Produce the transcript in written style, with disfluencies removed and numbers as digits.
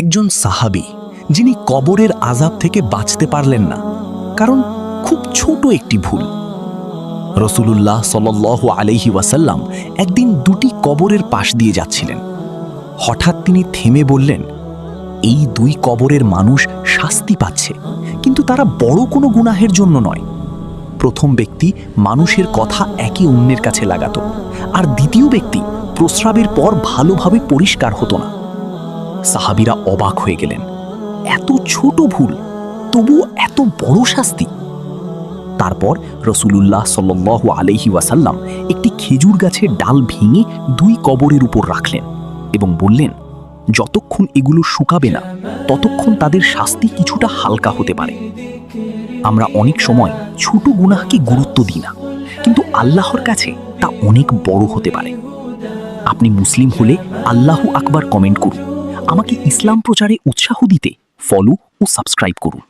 একজন সাহাবী যিনি কবরের আযাব থেকে বাঁচতে পারলেন না, কারণ খুব ছোট একটি ভুল। রাসূলুল্লাহ সাল্লাল্লাহু আলাইহি ওয়াসাল্লাম একদিন দুটি কবরের পাশ দিয়ে যাচ্ছিলেন। হঠাৎ তিনি থেমে বললেন, এই দুই কবরের মানুষ শাস্তি পাচ্ছে, কিন্তু তারা বড় কোনো গুনাহের জন্য নয়। প্রথম ব্যক্তি মানুষের কথা একে অন্যের কাছে লাগাতো, আর দ্বিতীয় ব্যক্তি প্রস্রাবের পর ভালোভাবে পরিষ্কার হতো না। সাহাবীরা অবাক হয়ে গেলেন, এত ছোট ভুল, তবু এত বড় শাস্তি। তারপর রাসূলুল্লাহ সাল্লাল্লাহু আলাইহি ওয়াসাল্লাম একটি খেজুর গাছের ডাল ভেঙে দুই কবরের উপর রাখলেন এবং বললেন, যতক্ষণ এগুলো শুকাবে না ততক্ষণ তাদের শাস্তি কিছুটা হালকা হতে পারে। আমরা অনেক সময় ছোট গুনাহকে গুরুত্ব দিই না, কিন্তু আল্লাহর কাছে তা অনেক বড় হতে পারে। আপনি মুসলিম হলে আল্লাহু আকবার কমেন্ট করুন। আমাকে ইসলাম প্রচারে উৎসাহ দিতে ফলো ও সাবস্ক্রাইব করুন।